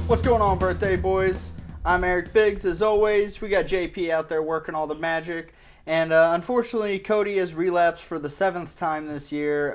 What's going on, birthday boys? I'm Eric Biggs. As always, we got JP out there working all the magic. And unfortunately, Cody has relapsed for the 7th time this year.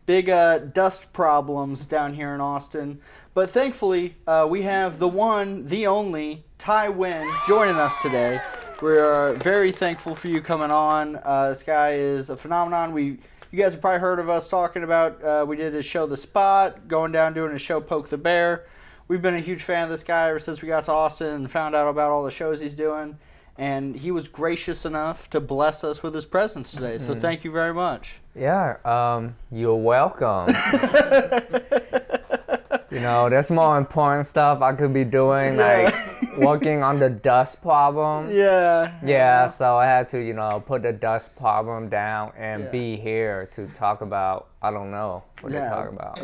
Big dust problems down here in Austin. But thankfully, we have the one, the only, Tai Nguyen joining us today. We're very thankful for you coming on. This guy is a phenomenon. You guys have probably heard of us talking about, we did his show The Spot, going down doing his show Poke the Bear. We've been a huge fan of this guy ever since we got to Austin and found out about all the shows he's doing. And he was gracious enough to bless us with his presence today. So thank you very much. Yeah, you're welcome. You know, there's more important stuff I could be doing, like working on the dust problem. Yeah, so I had to, put the dust problem down and be here to talk about, I don't know what to talk about.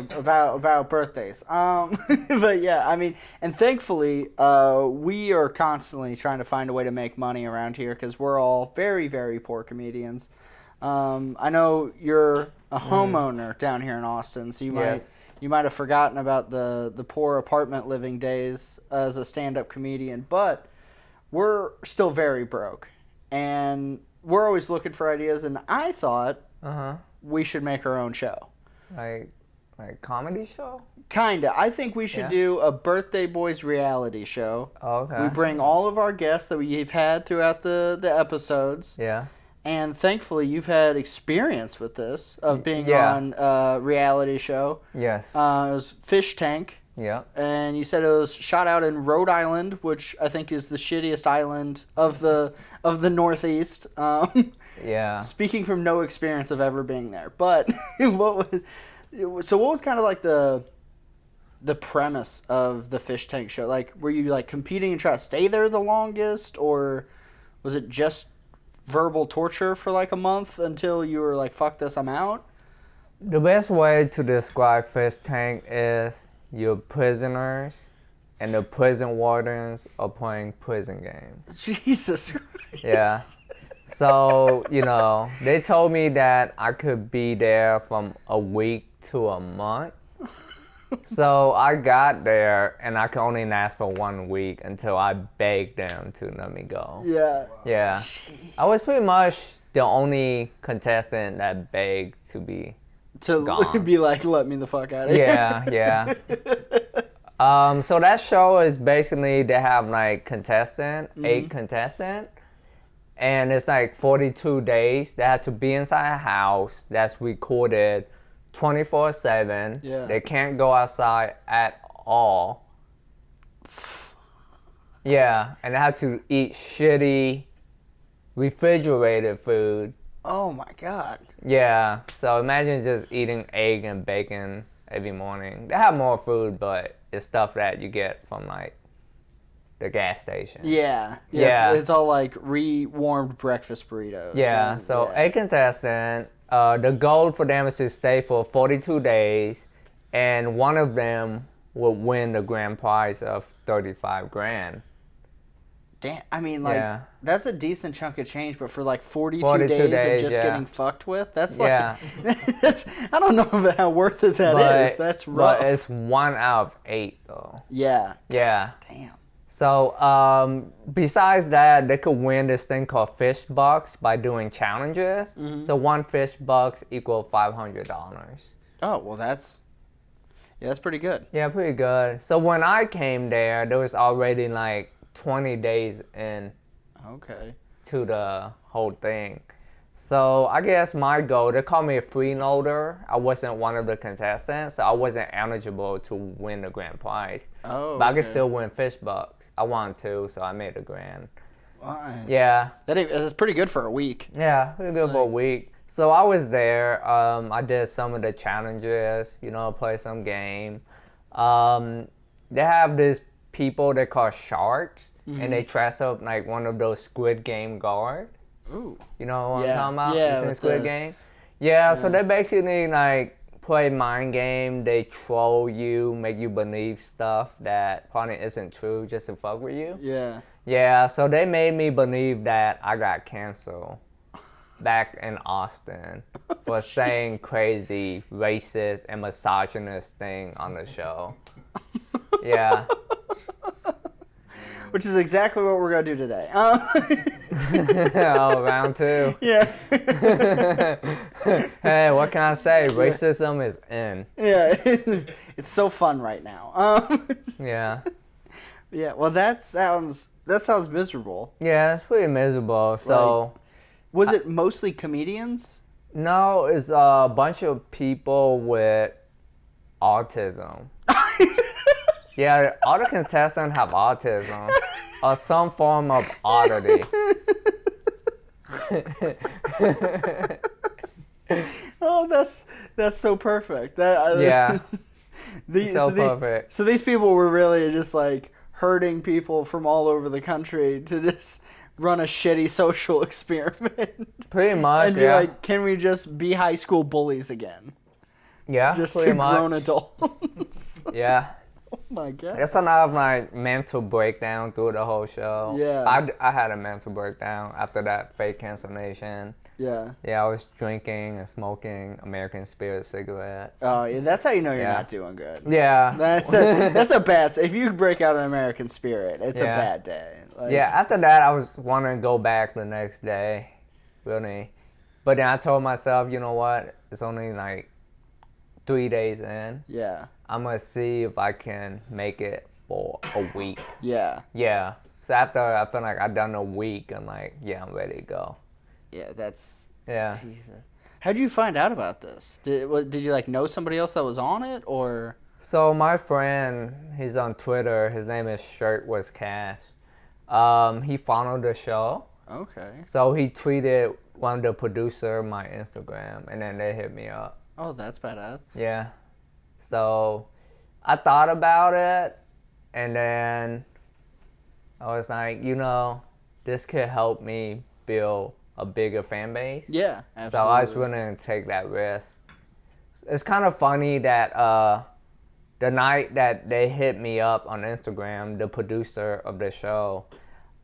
About birthdays. But yeah, I mean, and thankfully, we are constantly trying to find a way to make money around here because we're all very, very poor comedians. I know you're a homeowner down here in Austin, so you might have forgotten about the poor apartment living days as a stand-up comedian, but we're still very broke, and we're always looking for ideas, and I thought we should make our own show. Like comedy show? Kinda. I think we should do a Birthday Boys reality show. Oh, okay. We bring all of our guests that we've had throughout the episodes. Yeah. And thankfully, you've had experience with this, of being on a reality show. Yes. It was Fish Tank. Yeah. And you said it was shot out in Rhode Island, which I think is the shittiest island of the Northeast. Yeah. Speaking from no experience of ever being there. But what was kind of like the premise of the Fish Tank show? Like, were you like competing and trying to stay there the longest, or was it just verbal torture for like a month until you were like, fuck this, I'm out? The best way to describe Fish Tank is you're prisoners and the prison wardens are playing prison games. Jesus Christ. Yeah. So, they told me that I could be there from a week to a month. So I got there and I could only last for 1 week until I begged them to let me go. Yeah. Yeah. I was pretty much the only contestant that begged to be gone. Be like, let me the fuck out of here. Yeah. So that show is basically, they have like 8 contestants. And it's like 42 days. They have to be inside a house that's recorded 24/7. Yeah. They can't go outside at all. Yeah, and they have to eat shitty refrigerated food. Oh my God. Yeah, so imagine just eating egg and bacon every morning. They have more food, but it's stuff that you get from like the gas station. Yeah. It's all like re-warmed breakfast burritos. Yeah, so 8 contestants. The goal for them is to stay for 42 days, and one of them will win the grand prize of $35,000. Damn, I mean, like, that's a decent chunk of change, but for like 42 days of just getting fucked with, that's like, I don't know how worth it is. That's rough. But it's 1 out of 8, though. Yeah. Yeah. Damn. So, besides that, they could win this thing called fish bucks by doing challenges. Mm-hmm. So 1 fish bucks equals $500. Oh, well, that's pretty good. Yeah, pretty good. So when I came there was already like 20 days in. Okay. To the whole thing. So I guess my goal, they call me a freeloader. I wasn't one of the contestants, so I wasn't eligible to win the grand prize. Oh, but I could still win fish bucks. I wanted to, so I made the grand. Wow. Yeah. That's pretty good for a week. Yeah, pretty good for a week. So I was there. I did some of the challenges, play some game. They have these people they call sharks, and they dress up like one of those Squid Game guards. Ooh. You know what I'm talking about? Yeah. It's in Squid Game. Yeah, so they basically like play mind game. They troll you, make you believe stuff that probably isn't true just to fuck with you. Yeah. Yeah, so they made me believe that I got canceled back in Austin for saying crazy, racist, and misogynist thing on the show. Yeah. which is exactly what we're gonna do today. Oh, round 2. Yeah. Hey, what can I say? Racism is in. Yeah. It's so fun right now. Yeah. Yeah. Well, that sounds miserable. Yeah, it's pretty miserable. So, Was it mostly comedians? no, it's a bunch of people with autism. Yeah, all the contestants have autism or some form of oddity. Oh, that's so perfect. Yeah. These, So perfect. So these people were really just like herding people from all over the country to just run a shitty social experiment. Pretty much, And be yeah. like, can we just be high school bullies again? Yeah, Just pretty to much. grown adults. Yeah. Oh my god. That's another like mental breakdown through the whole show. Yeah. I had a mental breakdown after that fake cancellation. Yeah. Yeah, I was drinking and smoking American Spirit cigarette. Oh, yeah, that's how you know you're Yeah. not doing good. Yeah. That's a bad. If you break out an American Spirit, it's Yeah. a bad day. Like, Yeah, after that, I was wanting to go back the next day, really. But then I told myself, you know what? It's only like 3 days in. Yeah. I'm going to see if I can make it for a week. Yeah. Yeah. So after I feel like I've done a week, I'm like, yeah, I'm ready to go. Yeah. That's. Yeah. Jesus. How'd you find out about this? Did you like know somebody else that was on it, or? So my friend, he's on Twitter. His name is Shirt Was Cash. He followed the show. Okay. So he tweeted one of the producer my Instagram, and then they hit me up. Oh, that's badass. Yeah. So I thought about it, and then I was like, you know, this could help me build a bigger fan base. Yeah. Absolutely. So I was willing to take that risk. It's kind of funny that the night that they hit me up on Instagram, the producer of the show,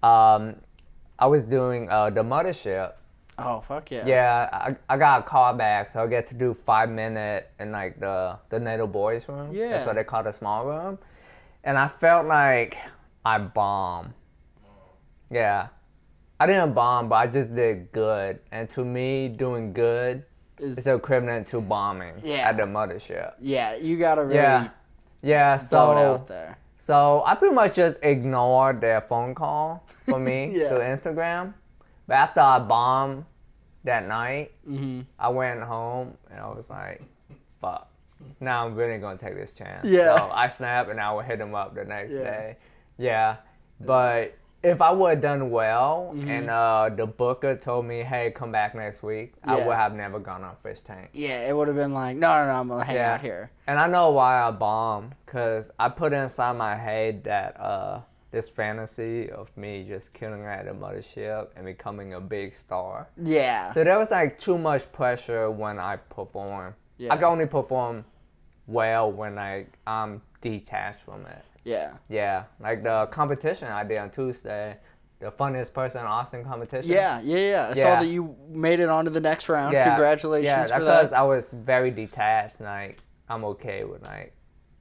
I was doing the mothership. Oh fuck yeah. Yeah, I got a call back, so I get to do 5 minute in like the little boys room. Yeah. That's what they call the small room. And I felt like I bombed. Yeah. I didn't bomb, but I just did good. And to me, doing good is equivalent to bombing Yeah. at the mothership. Yeah. You gotta really Yeah, blow it out there. so I pretty much just ignored their phone call for me Yeah. through Instagram. But after I bombed that night, Mm-hmm. I went home and I was like, fuck. Now I'm really going to take this chance. Yeah. So I snapped and I would hit him up the next Yeah. day. Yeah. But if I would have done well Mm-hmm. and the booker told me, hey, come back next week, I Yeah. would have never gone on Fish Tank. Yeah, it would have been like, no, I'm gonna hang out here. And I know why I bombed, because I put inside my head that this fantasy of me just killing at the mothership and becoming a big star. Yeah. So there was like too much pressure when I perform. Yeah. I can only perform well when I'm detached from it. Yeah. Yeah, like the competition I did on Tuesday, the funniest person in Austin competition. Yeah. I saw Yeah. that you made it on to the next round. Yeah. Congratulations Yeah, for because that. I was very detached. Like I'm okay with like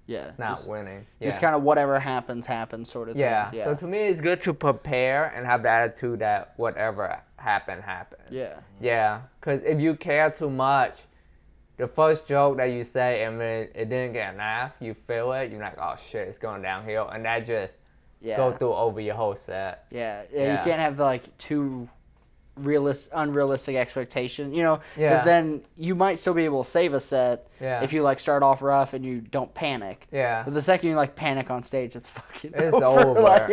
Yeah. not just, winning. just Yeah. kind of whatever happens sort of Yeah. thing. Yeah. So to me, it's good to prepare and have the attitude that whatever happened. Yeah. Yeah. Because if you care too much, the first joke that you say and when it didn't get an laugh, you feel it. You're like, oh shit, it's going downhill, and that just Yeah. go through over your whole set. Yeah. Yeah. You can't have like too unrealistic expectations, because Yeah. then you might still be able to save a set Yeah. if you like start off rough and you don't panic. Yeah. But the second you like panic on stage, it's fucking It's over. over. Like,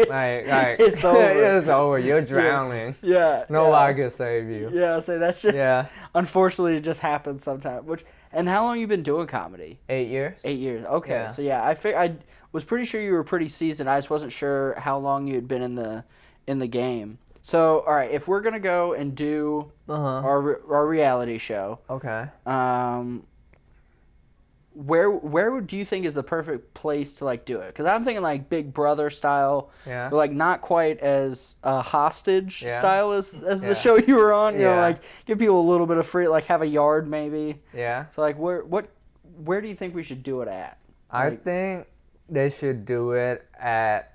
It's over. it's over. You're drowning. Yeah. Nobody can save you. Yeah. So that's just Yeah. unfortunately it just happens sometimes. And how long you been doing comedy? 8 years. 8 years. Okay. Yeah. So yeah, I was pretty sure you were pretty seasoned. I just wasn't sure how long you had been in the game. So all right, if we're gonna go and do our reality show, Okay. where do you think is the perfect place to like do it? Because I'm thinking like Big Brother style, Yeah. but like not quite as hostage Yeah. style as Yeah. the show you were on. You know, Yeah. like give people a little bit of free, like have a yard maybe. Yeah. So like where do you think we should do it at? I Like- think they should do it at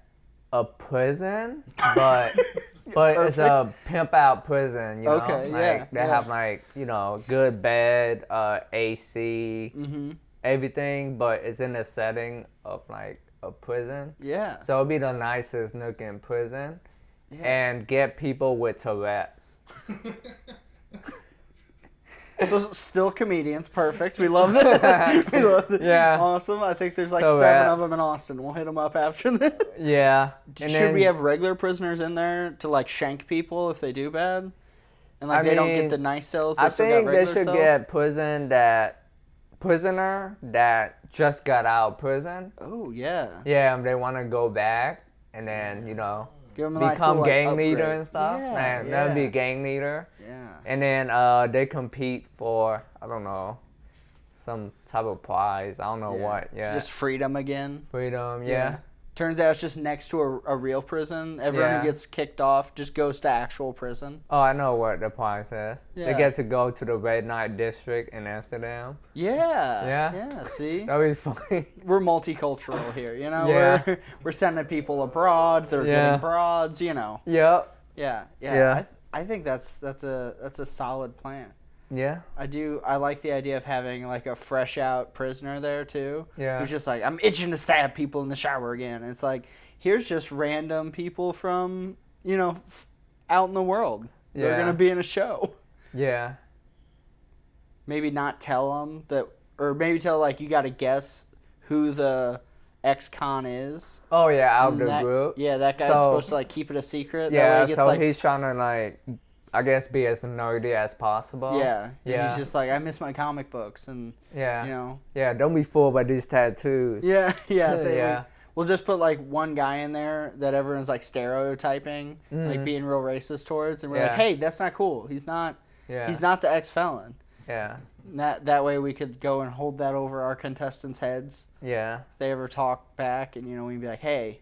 a prison, but it's a pimp out prison, you know. Okay, like, yeah, They yeah. have like good bed, AC, everything, but it's in the setting of like a prison. Yeah. So it'll be the nicest nook in prison, Yeah. and get people with Tourette's. So still comedians, perfect. We love it. We love it. Yeah. Awesome. I think there's like So 7 of rats. them in Austin. We'll hit them up after this. Yeah. Should we have regular prisoners in there to like shank people if they do bad? And like I they don't mean, get the nice cells. They I still got think they regular should cells? get prisoner that just got out of prison. Oh yeah. Yeah, they want to go back and then Give them a nice become little, like, gang leader upgrade. and stuff. Yeah, They'll yeah. be gang leader. Yeah. And then they compete for, I don't know, some type of prize. I don't know what. Yeah. Just freedom again. Freedom. Yeah. Turns out it's just next to a real prison. Everyone Yeah. who gets kicked off just goes to actual prison. Oh, I know what the prize is. Yeah. They get to go to the red light district in Amsterdam. Yeah. Yeah. Yeah. See, That'd be funny. we're multicultural here. You know, Yeah. we're sending people abroad. They're Yeah. getting broads. You know. Yep. Yeah. Yeah. Yeah. I think that's a solid plan. Yeah. I like the idea of having like a fresh out prisoner there too. Yeah. Who's just like, I'm itching to stab people in the shower again. And it's like, here's just random people from, out in the world. They're Yeah. going to be in a show. Yeah. Maybe not tell them that, or maybe tell like, you got to guess who the ex-con is. Oh yeah, out of And the group. Yeah, that guy's So- supposed to like keep it a secret. That way Yeah, it gets, so like, he's trying to like, I guess, be as nerdy as possible. yeah. And Yeah. he's just like, I miss my comic books and, Yeah. Yeah, don't be fooled by these tattoos. Yeah, yeah. So Yeah. we'll just put like one guy in there that everyone's like stereotyping, like being real racist towards, and we're like, Yeah. hey, that's not cool. He's not. Yeah. He's not the ex-felon. Yeah. And that way we could go and hold that over our contestants' heads Yeah. if they ever talk back, and we'd be like, hey,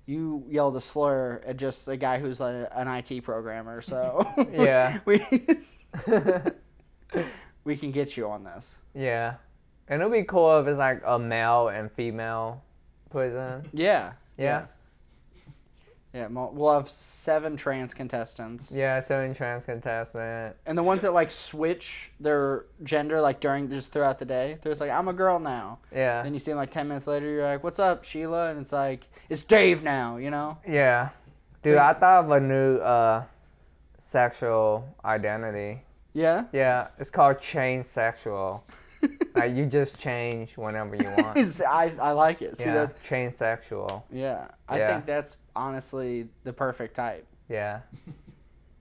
you yelled a slur at just a guy who's like an IT programmer, so Yeah. we can get you on this. Yeah. And it'll be cool if it's like a male and female prison. Yeah. Yeah. Yeah, we'll have 7 trans contestants. Yeah, 7 trans contestant. And the ones that like switch their gender like just throughout the day, they're just like, I'm a girl now. Yeah. Then you see them like 10 minutes later, you're like, what's up, Sheila? And it's like, it's Dave now, Yeah. Dude, I thought of a new sexual identity. Yeah? Yeah, it's called change sexual. Like you just change whenever you want. I like it. See, Yeah, change sexual. yeah. I Yeah. think that's honestly the perfect type. Yeah.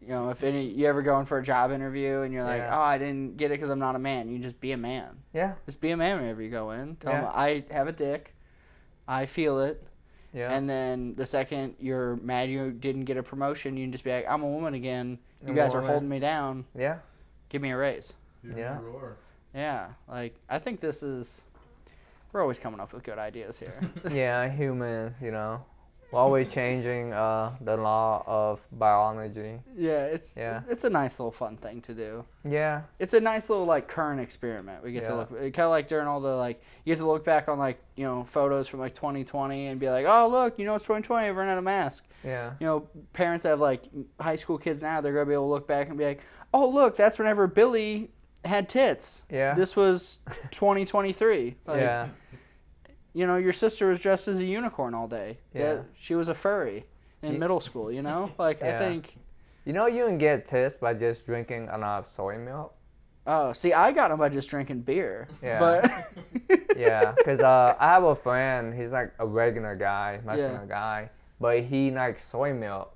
If you ever going for a job interview and you're like, Yeah. oh, I didn't get it because I'm not a man. You just be a man. Yeah. Just be a man whenever you go in. Tell Yeah. them, I have a dick. I feel it. Yeah. And then the second you're mad you didn't get a promotion, you can just be like, I'm a woman again. You I'm a guys are woman." holding me down. Yeah. Give me a raise. Yeah. Yeah. Like, I think we're always coming up with good ideas here. Yeah, humans, we're always changing the law of biology. Yeah, Yeah. it's a nice little fun thing to do. Yeah. It's a nice little like current experiment. We get to Yeah. look kind of like during all the like you get to look back on like photos from like 2020 and be like, oh look, it's 2020, everyone had a mask. Yeah. Parents that have like high school kids now, they're gonna be able to look back and be like, oh look, that's whenever Billy had tits. Yeah. This was 2023. Like, Yeah. Your sister was dressed as a unicorn all day. Yeah. She was a furry in middle school. Like I Yeah. think. You can get tits by just drinking enough soy milk. Oh, see, I got them by just drinking beer. Yeah. But Yeah, because I have a friend, he's like a regular guy, muscular Yeah. guy, but he likes soy milk.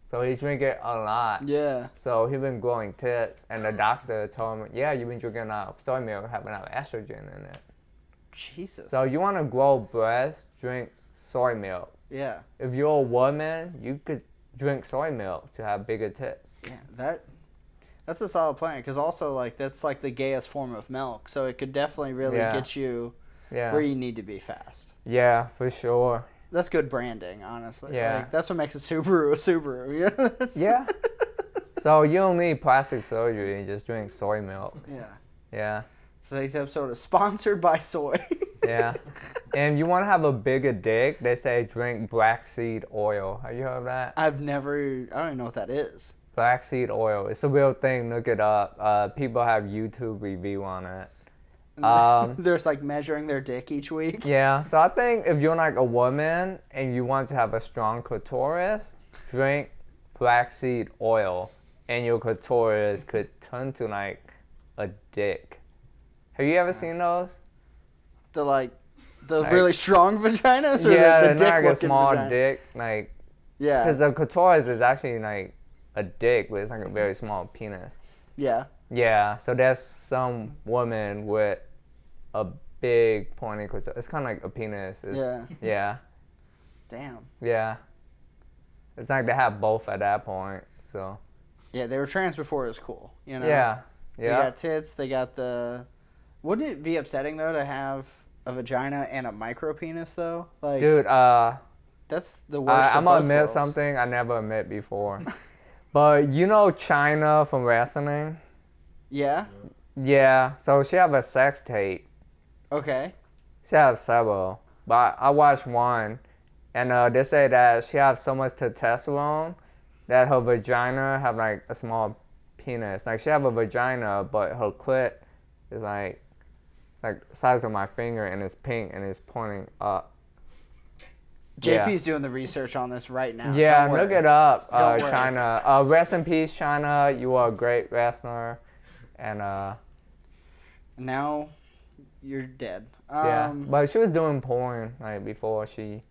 So he drink it a lot. yeah. So he been growing tits, and the doctor told him, yeah, you've been drinking enough soy milk, having enough estrogen in it. Jesus. So you want to grow breasts, drink soy milk. Yeah. If you're a woman, you could drink soy milk to have bigger tits. Yeah. That's a solid plan because also like that's like the gayest form of milk, so it could definitely really Yeah. get you Yeah. where you need to be fast. Yeah, for sure. That's good branding, honestly. Yeah. Like, that's what makes a Subaru a Subaru. Yeah. that's- Yeah. So you don't need plastic surgery, you just drink soy milk. Yeah. Yeah. Today's episode is sponsored by soy. Yeah. And you want to have a bigger dick, they say drink black seed oil. Have you heard of that? I don't even know what that is. Black seed oil. It's a real thing. Look it up. People have YouTube review on it. They're just like measuring their dick each week. Yeah. So I think if you're like a woman and you want to have a strong clitoris, drink black seed oil, and your clitoris could turn to like a dick. Have you ever seen those? The really strong vaginas, or yeah, the not dick like a looking small vagina? dick, like. Yeah. Because the clitoris is actually like a dick, but it's like a very small penis. Yeah. Yeah, so there's some woman with a big pointy clitoris. It's kind of like a penis. Yeah. Yeah. Damn. Yeah. It's like they have both at that point, so. Yeah, they were trans before it was cool, you know? Yeah. They Yeah. got tits, they got the... Wouldn't it be upsetting, though, to have a vagina and a micro penis, though? Like, Dude, that's the worst of I'm gonna both admit worlds. something I never admit before. But you know Chyna from wrestling? Yeah? Yeah, so she have a sex tape. Okay. She have several, but I watched one, and they say that she have so much testosterone that her vagina have like a small penis. Like she have a vagina, but her clit is like the size of my finger, and it's pink and it's pointing up. JP's doing the research on this right now. Yeah, Don't look worry. it up, Don't worry. Chyna. Rest in peace, Chyna. You are a great wrestler, and Now you're dead. yeah. But she was doing porn like before she,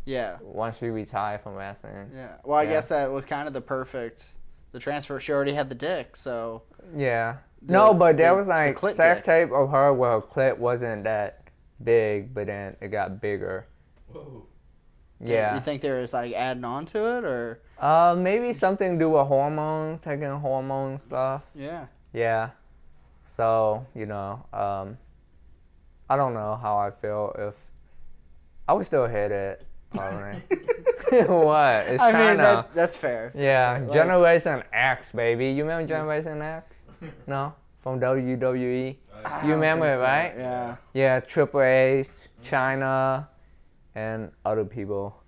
Yeah. once she retired from wrestling. Yeah. Well, I Yeah. guess that was kind of the transfer. She already had the dick, so. Yeah. No, but there was like clit sex dick. tape of her where her clit wasn't that big, but then it got bigger. Whoa. Yeah. You think there is like adding on to it, or? Maybe something to do with hormones, taking hormone stuff. Yeah. Yeah. So, I don't know how I feel if I would still hit it, probably. What? It's I China. mean, that's fair. Yeah, Like- Generation X, baby. You remember Generation X? No? From WWE? I You don't remember think it, so. right? Yeah. Yeah, Triple H, China, and other people.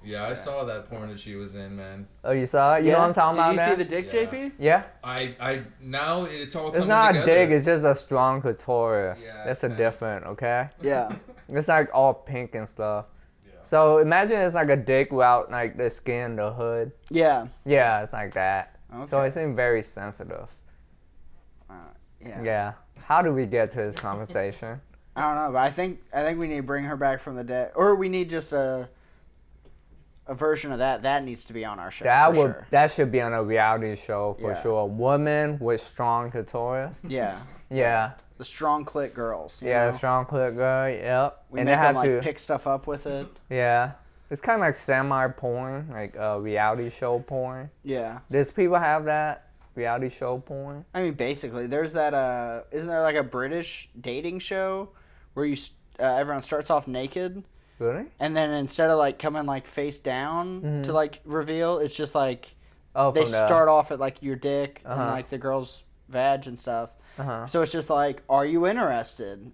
Yeah, I saw that porn that she was in, man. Oh, you saw it? You know what I'm talking about, Did you man? see the dick, Yeah. JP? Yeah? I now it's all It's coming not a together. dick, it's just a strong clitoris. Yeah, That's a kinda. different, okay? Yeah. It's like all pink and stuff. Yeah. So imagine it's like a dick without like the skin, the hood. Yeah. Yeah, it's like that. So Okay. it seems very sensitive. Yeah. Yeah. How do we get to this conversation? I don't know, but I think we need to bring her back from the dead, or we need just a version of that. That needs to be on our show. Sure. That should be on a reality show for Yeah. sure. Woman with strong clitoris. Yeah. Yeah. The strong clit girls. you Yeah, know? strong clit girl. Yep. We and make they have them like to. pick stuff up with it. Yeah. It's kind of like semi-porn, like reality show porn. Yeah. Does people have that reality show porn? I mean, basically, there's that. Isn't there like a British dating show where everyone starts off naked, Really? and then instead of like coming like face down to like reveal, it's just like Oh, they from the. start off at like your dick and Uh-huh. like the girl's vag and stuff. Uh-huh. So it's just like, are you interested?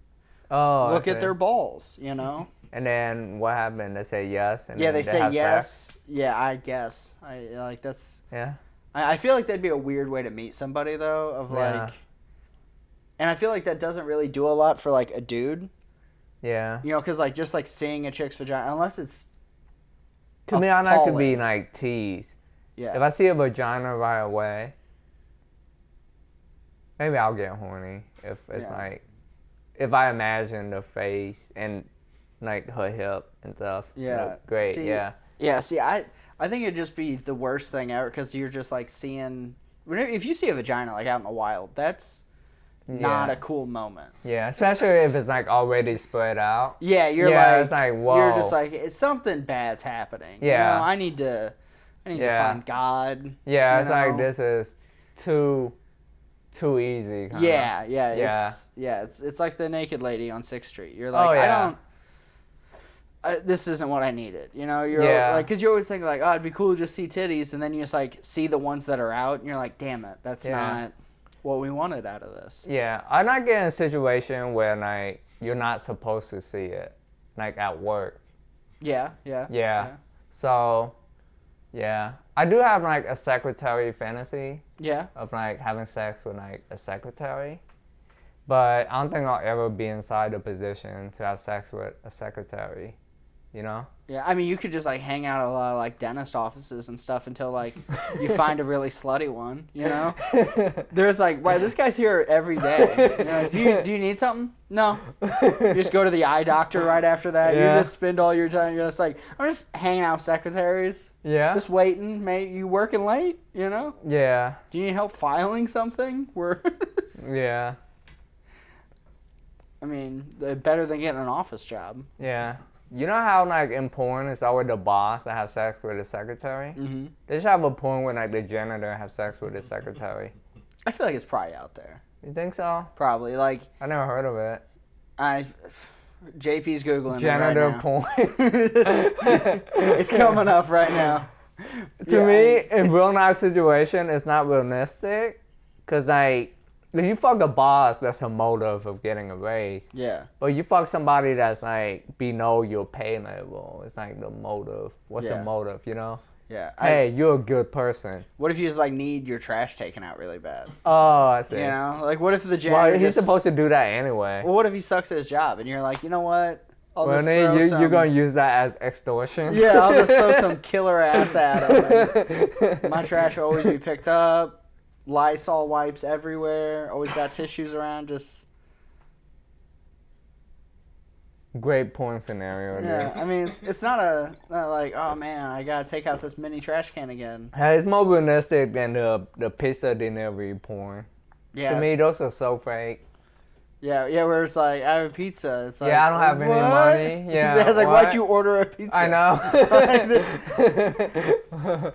Oh. I Look at see. their balls, you know? And then what happened? They say yes. And Yeah, then they say have yes. sex? Yeah, I guess. I like that's. Yeah. I feel like that'd be a weird way to meet somebody though. Of Yeah. like, and I feel like that doesn't really do a lot for like a dude. Yeah. You know, because like just like seeing a chick's vagina, unless it's To me, I like to be appalling. like teased. yeah. If I see a vagina right away, maybe I'll get horny. If it's Yeah. like, if I imagine the face and like her hip and stuff. Yeah. look great. See, Yeah. Yeah, see, I think it'd just be the worst thing ever because you're just like seeing. If you see a vagina like out in the wild, that's not Yeah. a cool moment. Yeah, especially if it's like already spread out. Yeah, you're Yeah, like, it's like, you're just whoa. like, it's something bad's happening. Yeah. You know, I need to Yeah. find God. Yeah, you it's like know? this is too easy. Kinda. Yeah, yeah, Yeah. it's like the naked lady on 6th Street. You're like, Oh, yeah. I don't. This isn't what I needed, you know. You're Yeah. like, because you always think like, oh, it'd be cool to just see titties, and then you just like see the ones that are out, and you're like, damn it, that's Yeah. not what we wanted out of this. Yeah, I not get in a situation where like you're not supposed to see it, like at work. Yeah. Yeah. So, yeah, I do have like a secretary fantasy Yeah. of like having sex with like a secretary, but I don't think I'll ever be inside the position to have sex with a secretary. You know? Yeah, I mean, you could just like hang out at a lot of like dentist offices and stuff until like you find a really slutty one. You know, there's like, wow, this guy's here every day. You know, do you need something? No. You just go to the eye doctor right after that. Yeah. You just spend all your time. You're just like, I'm just hanging out with secretaries, Yeah. just waiting. Mate, you working late? You know? Yeah. Do you need help filing something? Yeah. I mean, better than getting an office job. Yeah. You know how like in porn it's always the boss that have sex with the secretary? Mm-hmm. They should have a porn where like the janitor have sex with the secretary. I feel like it's probably out there. You think so? Probably. Like, I never heard of it. JP's Googling Janitor it right now. porn. It's coming up right now. To me, in real life situation, it's not realistic. Cause like, if you fuck a boss, that's a motive of getting a raise. Yeah. But you fuck somebody that's like below your pay level, it's like the motive. What's Yeah. the motive, you know? Yeah. Hey, you're a good person. What if you just like need your trash taken out really bad? Oh, I see. You know, like what if the janitor? Well, he's supposed to do that anyway. Well, what if he sucks at his job and you're like, you know what? I'll Well, just then throw you're some... gonna use that as extortion. Yeah, I'll just throw some killer ass at him. My trash will always be picked up. Lysol wipes everywhere. Always got tissues around. Just Great porn scenario, dude. yeah. I mean, it's not like, oh man, I gotta take out this mini trash can again. Hey, it's more realistic than the pizza delivery porn. Yeah. To me, those are so fake. Yeah. Where it's like, I have a pizza. It's like, Yeah, I don't have any what? money. Yeah, It's like, what? why'd you order a pizza? I know.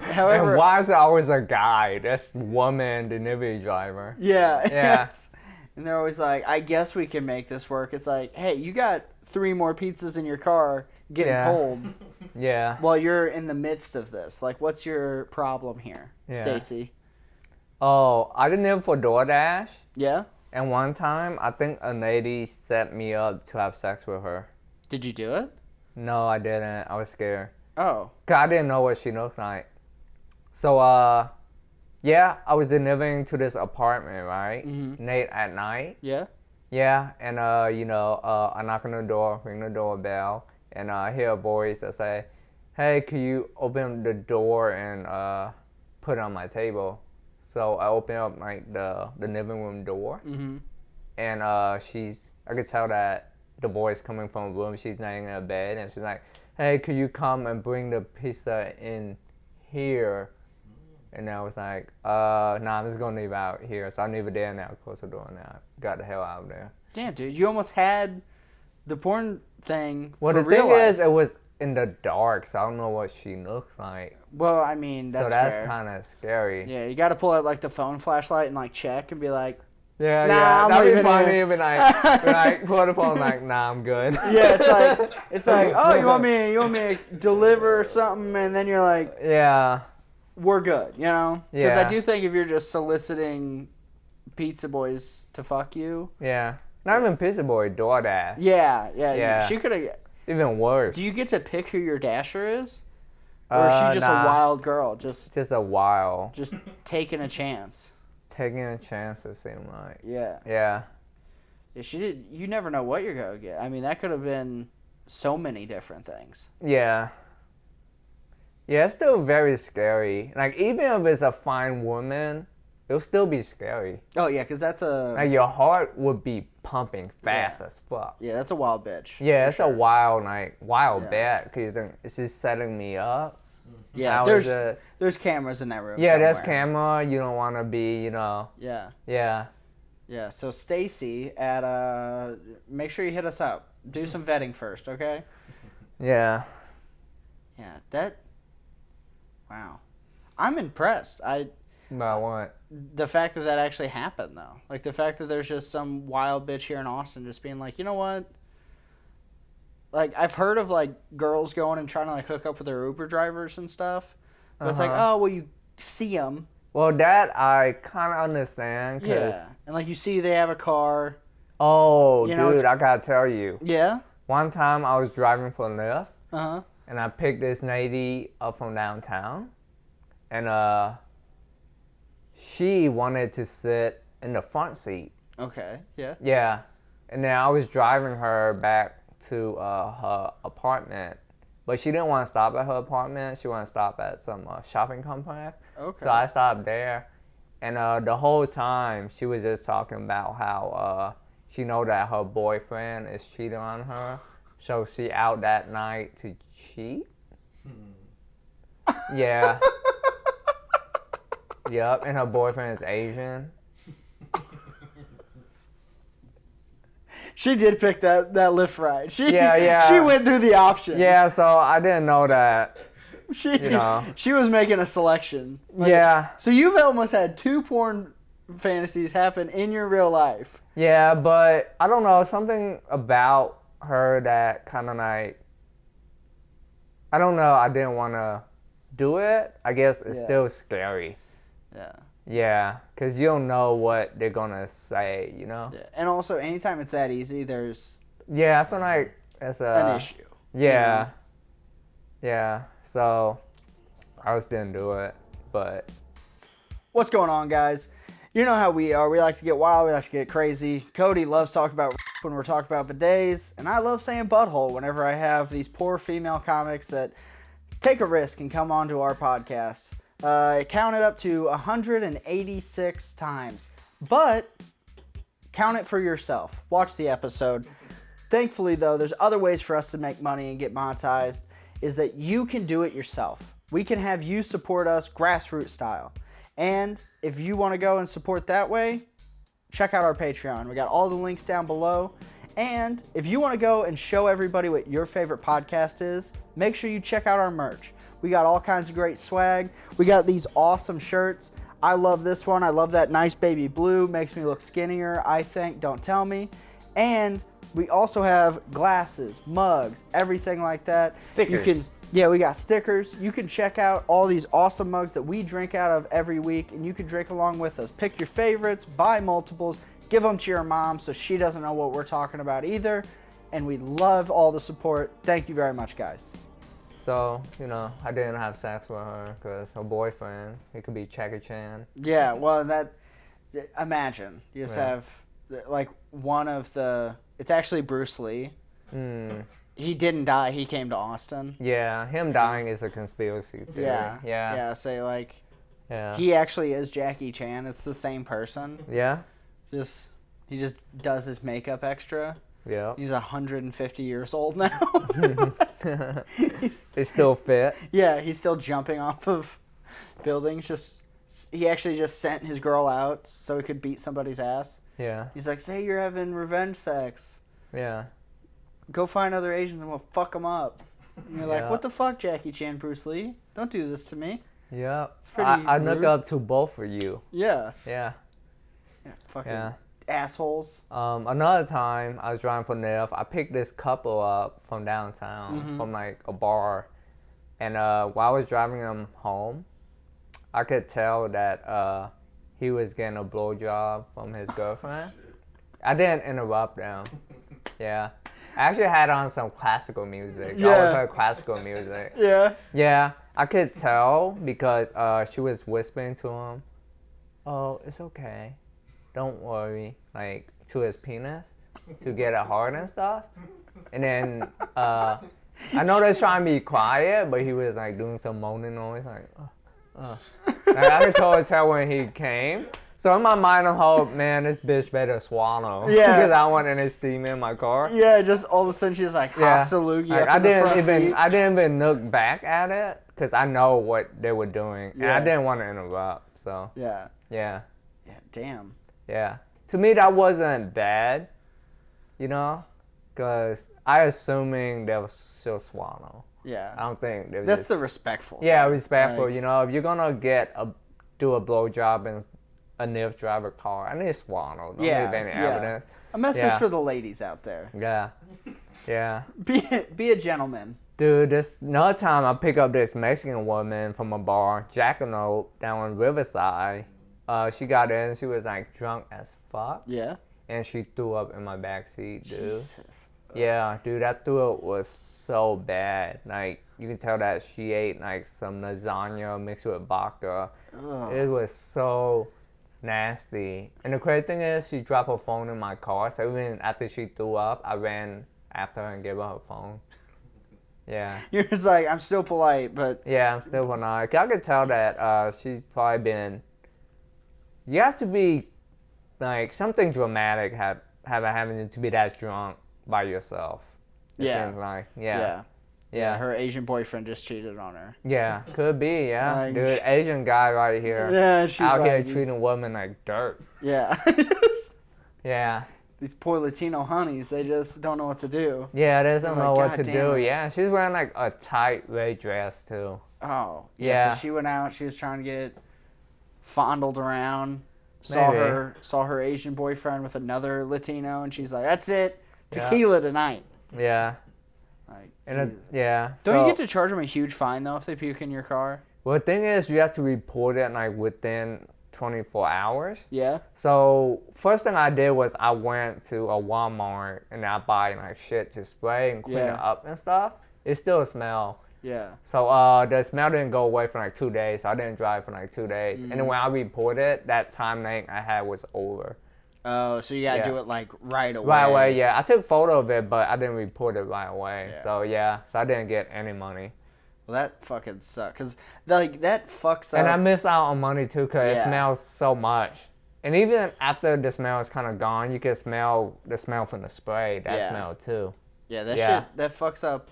However, And why is it always a guy? That's woman delivery driver. yeah. Yeah. And they're always like, I guess we can make this work. It's like, hey, you got 3 more pizzas in your car getting Yeah. cold Yeah. while you're in the midst of this. Like, what's your problem here, Yeah. Stacy? Oh, I did it for DoorDash. Yeah? And one time, I think a lady set me up to have sex with her. Did you do it? No, I didn't. I was scared. Oh. 'Cause I didn't know what she looked like. So, yeah, I was delivering to this apartment, right? Mm-hmm. Late at night. Yeah? Yeah, and, I knock on the door, ring the doorbell, and I hear a voice that say, hey, can you open the door and put it on my table? So I open up like the living room door, Mm-hmm. and I could tell that the voice coming from a room. She's laying in a bed, and she's like, "Hey, could you come and bring the pizza in here?" And I was like, "Nah, I'm just gonna leave out here." So I leave it there now, close the door now. Got the hell out of there. Damn, dude. You almost had the porn thing Well, for the real thing life. is, it was in the dark, so I don't know what she looks like. Well, I mean, that's so that's fair. kind of scary. Yeah, you got to pull out like the phone flashlight and like check and be like, Yeah, Nah, yeah. I'm That'd be leaving funny. here. It'd be like, pull the phone, like, nah, I'm good. yeah, it's like, oh, you want me to deliver something, and then you're like, Yeah. we're good, you know? Because Yeah. I do think if you're just soliciting pizza boys to fuck you, Yeah. Not even Pizza Boy, DoorDash. yeah. She could have. Even worse. Do you get to pick who your dasher is, or is she just nah. a wild girl, just Just a while. taking a chance? Taking a chance, it seemed like. Yeah. Yeah. Yeah, she did. You never know what you're gonna get. I mean, that could have been so many different things. Yeah. Yeah, it's still very scary. Like, even if it's a fine woman, it'll still be scary. Oh yeah, because that's a Like, your heart would be pumping fast as fuck. yeah, that's a wild bitch. Yeah, for it's sure. a wild Yeah. bet. Because you think, is she setting me up? Yeah, How there's is it? there's cameras in that room. Yeah, there's somewhere. camera. You don't want to be, Yeah, Yeah. So Stacy at make sure you hit us up. Do some vetting first, okay? Yeah. Yeah, that. Wow, I'm impressed. But what? The fact that actually happened though, like the fact that there's just some wild bitch here in Austin just being like, you know what? Like I've heard of like girls going and trying to like hook up with their Uber drivers and stuff. But it's like, oh well, you see them. Well, that I kind of understand. Cause, Yeah, and like you see they have a car. Oh, You know, dude, it's- I gotta tell you. Yeah. One time I was driving for Lyft, Uh-huh. and I picked this lady up from downtown, and she wanted to sit in the front seat. Okay. Yeah. Yeah, and then I was driving her back to her apartment, but she didn't want to stop at her apartment. She wanted to stop at some shopping complex. Okay. So I stopped there, and the whole time she was just talking about how she know that her boyfriend is cheating on her, so she out that night to cheat. Yeah. Yep, and her boyfriend is Asian. She did pick that Lyft ride. Yeah. She went through the options. Yeah, so I didn't know that. She, You know. She was making a selection. Like, Yeah. So you've almost had 2 porn fantasies happen in your real life. Yeah, but I don't know, something about her that kind of like, I don't know, I didn't want to do it. I guess it's Yeah. still scary. Yeah. Yeah, because you don't know what they're going to say, you know? Yeah. And also, anytime it's that easy, there's Yeah, I feel like it's an issue. Yeah. Yeah, so I just didn't do it, but What's going on, guys? You know how we are. We like to get wild. We like to get crazy. Cody loves talking about when we're talking about bidets, and I love saying butthole whenever I have these poor female comics that take a risk and come onto our podcast. It counted up to 186 times, but count it for yourself. Watch the episode. Thankfully, though, there's other ways for us to make money and get monetized, is that you can do it yourself. We can have you support us grassroots style. And if you want to go and support that way, check out our Patreon. We got all the links down below. And if you want to go and show everybody what your favorite podcast is, make sure you check out our merch. We got all kinds of great swag. We got these awesome shirts. I love this one. I love that nice baby blue. Makes me look skinnier, I think. Don't tell me. And we also have glasses, mugs, everything like that. Stickers. Yeah, we got stickers. You can check out all these awesome mugs that we drink out of every week, and you can drink along with us. Pick your favorites, buy multiples, give them to your mom so she doesn't know what we're talking about either. And we love all the support. Thank you very much, guys. so, you know, I didn't have sex with her because her boyfriend, he could be Jackie Chan. Yeah, well, imagine. You just Yeah. have, like, one of the, it's actually Bruce Lee. He didn't die. He came to Austin. Yeah, him dying is a conspiracy theory. Yeah. Yeah. Yeah, say, like, Yeah. he actually is Jackie Chan. It's the same person. Yeah. He just does his makeup extra. Yeah. He's 150 years old now. They still fit. Yeah, he's still jumping off of buildings. He actually just sent his girl out so he could beat somebody's ass. Yeah. He's like, say you're having revenge sex. Yeah. Go find other Asians and we'll fuck them up. And you're like, Yeah. what the fuck, Jackie Chan, Bruce Lee? Don't do this to me. Yeah. pretty I look rude. up to both of you. Yeah. Yeah. Yeah, fucking Yeah. assholes. Another time I was driving for Neff, I picked this couple up from downtown, from like a bar. And while I was driving them home, I could tell that he was getting a blowjob from his girlfriend. I didn't interrupt them. Yeah. I actually had on some classical music. I Yeah. always heard classical music. Yeah. Yeah, I could tell because she was whispering to him, "Oh, it's okay. Don't worry," like to his penis to get it hard and stuff. And then I know they're trying to be quiet, but he was like doing some moaning noise, like, Like, I could totally tell when he came. So in my mind, I'm like, man, this bitch better swallow. Yeah. Because I don't want any semen in my car. Yeah, just all of a sudden she's like hot salute you Like, up I in the didn't front even seat. I didn't even look back at it because I know what they were doing, and Yeah. I didn't want to interrupt. So Yeah. yeah, Yeah, damn. yeah. To me, that wasn't bad, you know, because I assuming they will still swallow. Yeah. I don't think they were That's just, the respectful yeah, thing. respectful. Like, You know, if you're gonna do a blowjob in a Lyft driver car, I need to swallow. Don't Yeah, leave any yeah. evidence. A message Yeah. for the ladies out there. Yeah, yeah. Be a gentleman. Dude, this another time I pick up this Mexican woman from a bar, Jackanote, down in Riverside. She got in, she was like drunk as fuck. Yeah. and she threw up in my backseat, dude. Jesus. Yeah, dude, that throw up was so bad. Like, you can tell that she ate like some lasagna mixed with vodka. Ugh. It was so nasty. And the crazy thing is, she dropped her phone in my car. So even after she threw up, I ran after her and gave her phone. Yeah. You're just like, I'm still polite, but Yeah, I'm still polite. I could tell that she's probably been. You have to be like something dramatic having to be that drunk by yourself. It Yeah. seems like. yeah. Yeah. Yeah, her Asian boyfriend just cheated on her. Yeah, could be, yeah. Like- Dude, Asian guy right here. Yeah, she's out here like, treating women like dirt. Yeah. Yeah. These poor Latino honeys, they just don't know what to do. Yeah, they don't They're know like, what to "God damn do. it." Yeah, she's wearing like a tight red dress too. Oh, yeah. Yeah. So she went out. She was trying to get fondled around. Saw Maybe. her Asian boyfriend with another Latino, and she's like, "That's it, Yeah. tequila tonight." Yeah. Like, And Jesus. yeah. Don't So, you get to charge them a huge fine though if they puke in your car? well, the thing is, you have to report it like within 24 hours. Yeah. So first thing I did was I went to a Walmart and I buy like shit to spray and clean Yeah. it up and stuff. It still smell. Yeah. So the smell didn't go away for like 2 days. So I didn't drive for like 2 days. And then when I reported, that time length I had was over. Oh, so you gotta Yeah. do it like right away. Right away, yeah. I took photo of it, but I didn't report it right away. Yeah. So yeah, so I didn't get any money. Well, that fucking sucks. Cause like that fucks up. And I missed out on money too because Yeah. it smells so much. And even after the smell is kind of gone, you can smell the smell from the spray. That Yeah. smell too. Yeah, that Yeah. shit that fucks up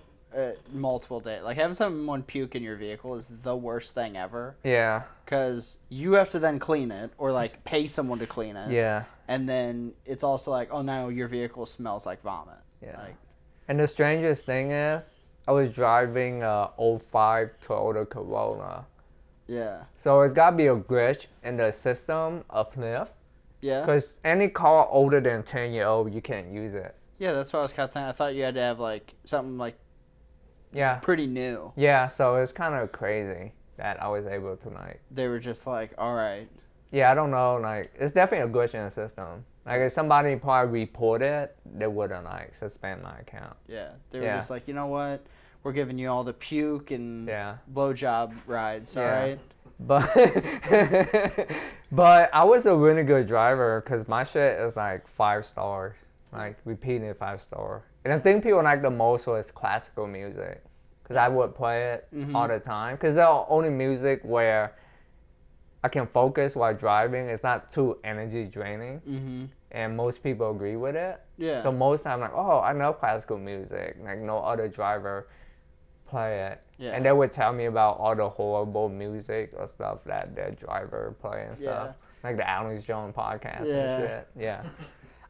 multiple days. Like having someone puke in your vehicle is the worst thing ever. Yeah, Cause you have to then clean it or like pay someone to clean it. yeah, And then it's also like, oh, now your vehicle smells like vomit. yeah. Like, And the strangest thing is, I was driving a '05 Toyota Corolla. yeah, So it's gotta be a glitch in the system of NIF. yeah, Because any car older than 10-year-old, you can't use it. yeah. That's what I was kind of thinking. I thought you had to have like something like Yeah. pretty new. Yeah, so it's kind of crazy that I was able to like. They were just like, all right, Yeah, I don't know. Like, it's definitely a glitch in the system. Like, if somebody probably reported, they wouldn't like suspend my account. yeah. They were Yeah. just like, you know what? We're giving you all the puke and Yeah. blowjob rides. All Yeah. right. But but I was a really good driver because my shit is like 5 stars, like repeating 5 star. And the thing people like the most was classical music because I would play it all the time because the only music where I can focus while driving. It's not too energy draining, Mm-hmm. and most people agree with it. Yeah. So most time, like, oh, I know classical music. Like no other driver play it. Yeah. And they would tell me about all the horrible music or stuff that their driver play and stuff. Yeah. Like the Alex Jones podcast Yeah. and shit. Yeah.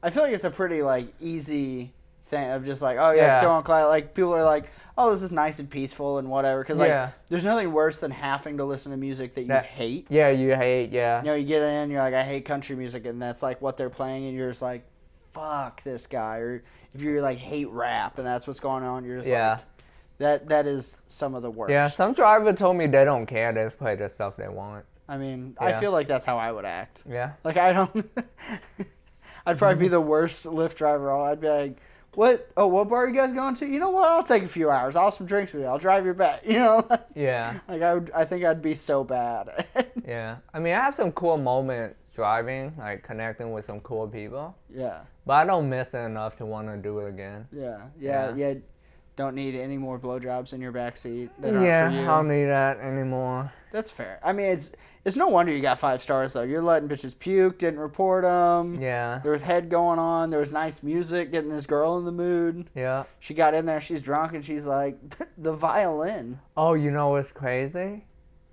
I feel like it's a pretty like easy thing of just like, oh yeah, Yeah. don't clap. Like people are like, oh, this is nice and peaceful and whatever. Because like, Yeah. there's nothing worse than having to listen to music that you That- hate. Yeah, you hate, yeah. You know, you get in, you're like, I hate country music, and that's like what they're playing, and you're just like, fuck this guy. Or if you're like hate rap, and that's what's going on, you're just Yeah. like, that is some of the worst. Yeah, some driver told me they don't care. They just play the stuff they want. I mean, I Yeah. feel like that's how I would act. Yeah. Like I don't. I'd probably be the worst Lyft driver. I'd be like, what? Oh, what bar are you guys going to? You know what? I'll take a few hours. I'll have some drinks with you. I'll drive you back. You know. Yeah. Like I think I'd be so bad. Yeah. I mean, I have some cool moments driving, like connecting with some cool people. Yeah. But I don't miss it enough to want to do it again. Yeah. Don't need any more blowjobs in your backseat. That aren't Yeah, for you. I don't need that anymore. That's fair. I mean, it's no wonder you got 5 stars though. You're letting bitches puke, didn't report them. Yeah. There was head going on. There was nice music, getting this girl in the mood. Yeah. She got in there. She's drunk and she's like, the violin. Oh, you know what's crazy?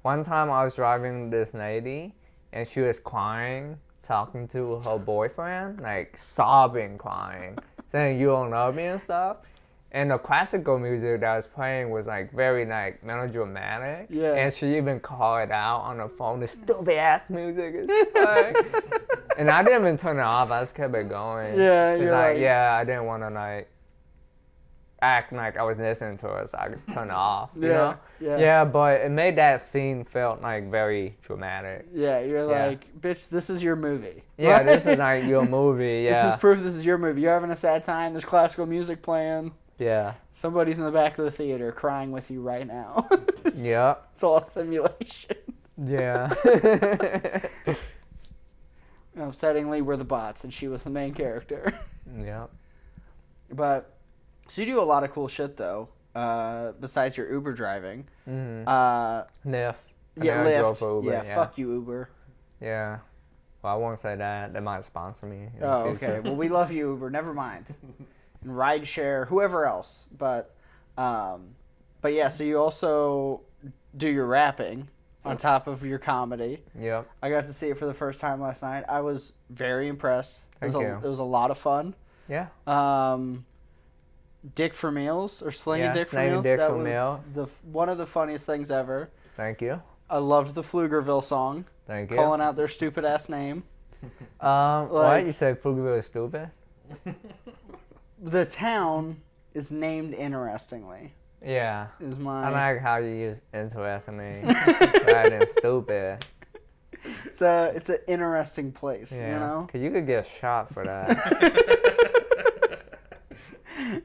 One time I was driving this lady and she was crying, talking to her boyfriend, like sobbing, crying, saying you don't love me and stuff. And the classical music that was playing was like very like melodramatic. Yeah. And she even called it out on the phone. The stupid ass music is playing. And I didn't even turn it off. I just kept it going. Yeah, 'Cause, you're like, like- yeah, I didn't want to like act like I was listening to it, so I could turn it off. You Yeah, know? yeah. Yeah, but it made that scene felt like very dramatic. Yeah, you're Yeah. like, bitch, this is your movie. Yeah, this is like your movie. Yeah. This is proof this is your movie. You're having a sad time. There's classical music playing. Yeah. Somebody's in the back of the theater crying with you right now. Yep. It's all a simulation. Yeah. Upsettingly, we're the bots, and she was the main character. Yep. But, so you do a lot of cool shit, though, besides your Uber driving. Mm-hmm. Yeah, Lyft. I never drove Lyft. for Uber, Yeah, fuck you, Uber. Yeah. Well, I won't say that. They might sponsor me in Oh, the future. okay. Well, we love you, Uber. Never mind. And rideshare, whoever else. But yeah, so you also do your rapping on top of your comedy. Yep. I got to see it for the first time last night. I was very impressed. Thank you. It was a lot of fun. Yeah. Dick for Meals or Slinging Yeah, Dick for Slinging Meals. Dick That for was Meals. one of the funniest things ever. Thank you. I loved the Pflugerville song, Thank you. calling out their stupid ass name. What? You said Pflugerville is stupid? The town is named interestingly. Yeah. Is my I like how you use interestingly rather than stupid. it's an interesting place, Yeah. you know. Cause you could get shot for that.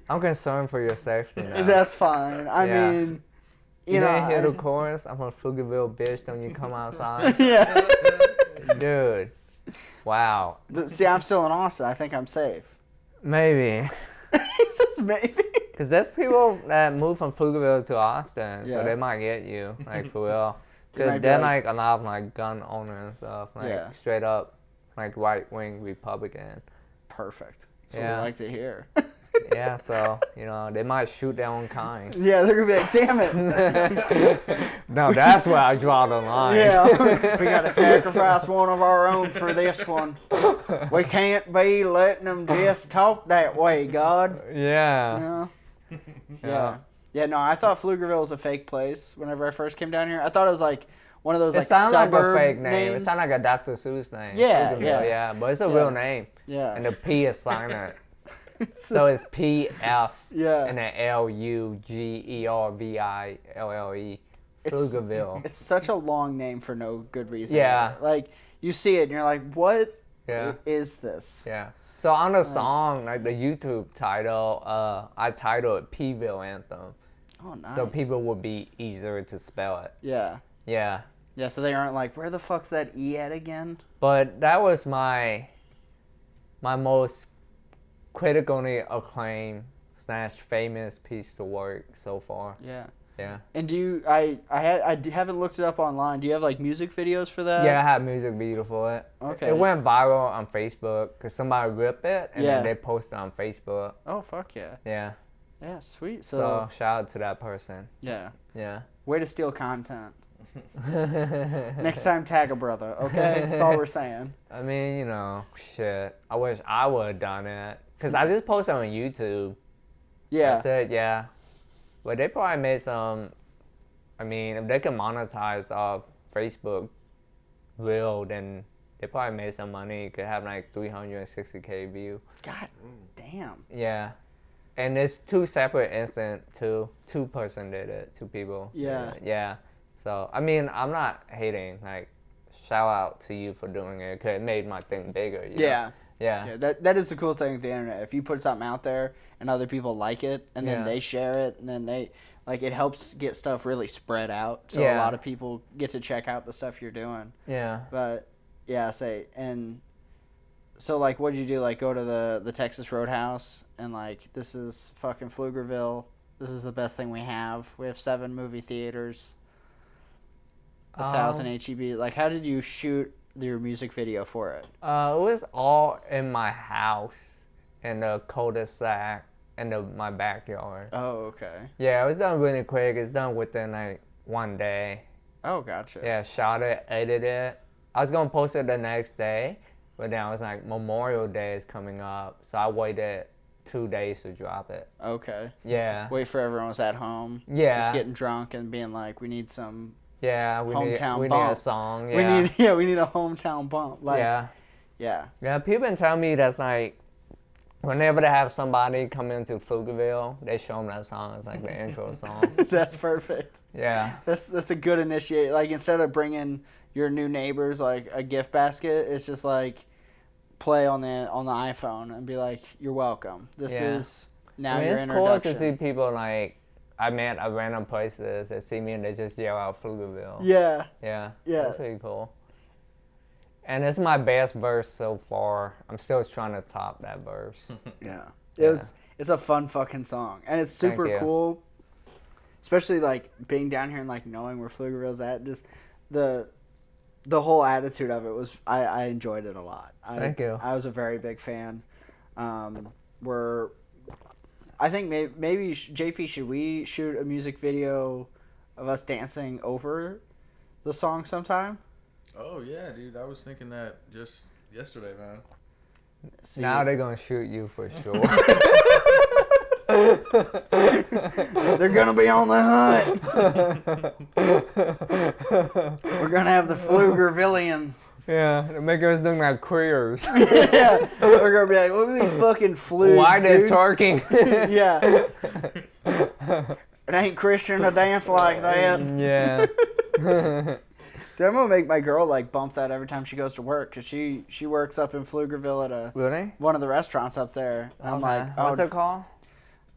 I'm concerned for your safety now. That's fine. I Yeah. mean, You know, didn't hear the chorus? I'm from Pflugerville, bitch. Don't you come outside? yeah. Dude. Wow. But see, I'm still in Austin. I think I'm safe. Maybe. He says maybe. Because there's people that move from Pflugerville to Austin, Yeah. so they might get you, like, for real. might Because be they're, like- like, a lot of, like, gun owners and stuff. Like, Yeah. straight up, like, right-wing Republican. Perfect. That's what Yeah. we like to hear. Yeah, so, you know, they might shoot their own kind. Yeah, they're gonna be like, damn it. No, that's where I draw the line. Yeah, we gotta sacrifice one of our own for this one. We can't be letting them just talk that way, God. Yeah. Yeah. Yeah, no, I thought Pflugerville was a fake place whenever I first came down here. I thought it was like one of those It like sounds like a suburb fake name. names. It sounds like a Dr. Seuss name. Yeah, Pflugerville, yeah. But it's a Yeah. real name. Yeah. And the P is silent. So it's PF Yeah. and then Lugerville. Pflugerville. It's such a long name for no good reason. Yeah. Like, you see it and you're like, what Yeah. is this? Yeah. So on the song, like the YouTube title, I titled it Pville Anthem. Oh, nice. So people would be easier to spell it. Yeah. Yeah. Yeah, so they aren't like, where the fuck's that E at again? But that was my most critically acclaimed / famous piece of work so far. Yeah. Yeah. And do you, haven't looked it up online. Do you have like music videos for that? Yeah, I had music video for it. Okay. It went viral on Facebook because somebody ripped it and Yeah. then they posted on Facebook. Oh, fuck yeah. Yeah. Yeah, sweet. So So, shout out to that person. yeah. Yeah. Way to steal content. Next time, tag a brother, okay? That's all we're saying. I mean, you know, shit. I wish I would have done it. Because I just posted on YouTube. Yeah. I said, yeah. But they probably made some. I mean, if they can monetize off Facebook Reel, then they probably made some money. Could have like 360K view. God damn. Yeah. And it's two separate incidents, too. Two person did it. Two people. did Yeah. it. Yeah. So, I mean, I'm not hating. Like, shout out to you for doing it. Because it made my thing bigger. You know? Yeah. Yeah. Yeah, that is the cool thing with the internet. If you put something out there and other people like it, and then Yeah. they share it, and then they, like, it helps get stuff really spread out. So a Yeah. lot of people get to check out the stuff you're doing. Yeah. But, yeah, and so, like, what did you do? Like, go to the Texas Roadhouse and, like, this is fucking Pflugerville. This is the best thing we have. We have 7 movie theaters, 1,000 HEB. Like, how did you shoot your music video for it? It was all in my house, in the cul-de-sac, in my backyard. Oh, okay. Yeah, it was done really quick. It's done within like one day. Oh, gotcha. Yeah, shot it, edited it. I was gonna post it the next day, but then I was like, Memorial Day is coming up, so I waited 2 days to drop it. Okay. Yeah. Wait for everyone was at home. Yeah. Just getting drunk and being like, we need some. Yeah, we need a bump. song. Yeah. We need a hometown bump. Like, yeah. Yeah. Yeah, people been telling me that's like Whenever they have somebody come into Pflugerville, they show them that song. It's like the intro song. That's perfect. Yeah. That's a good initiate. Like instead of bringing your new neighbors like a gift basket, it's just like play on the iPhone and be like, "You're welcome. This is now your it's introduction." cool to see people like I met at random places that see me and they just yell out Pflugerville. Yeah. Yeah. Yeah. That's pretty cool. And it's my best verse so far. I'm still trying to top that verse. Yeah. Yeah. It's a fun fucking song. And it's Thank super you. cool. Especially like being down here and like knowing where Pflugerville's at. Just the whole attitude of it was I enjoyed it a lot. Thank you. I was a very big fan. I think maybe JP, should we shoot a music video of us dancing over the song sometime? Oh yeah, dude. I was thinking that just yesterday, man. See, Now they're going to shoot you for sure. they're gonna be on the hunt. We're gonna have the Pflugervillians. Yeah, they make us look like queers. Yeah, we're gonna be like, look at these fucking flues. Why they dude. twerking? Yeah. It ain't Christian to dance like that. Yeah. Dude, I'm gonna make my girl like bump that every time she goes to work because she works up in Pflugerville at Really? one of the restaurants up there. And I'm like, oh, what's it called?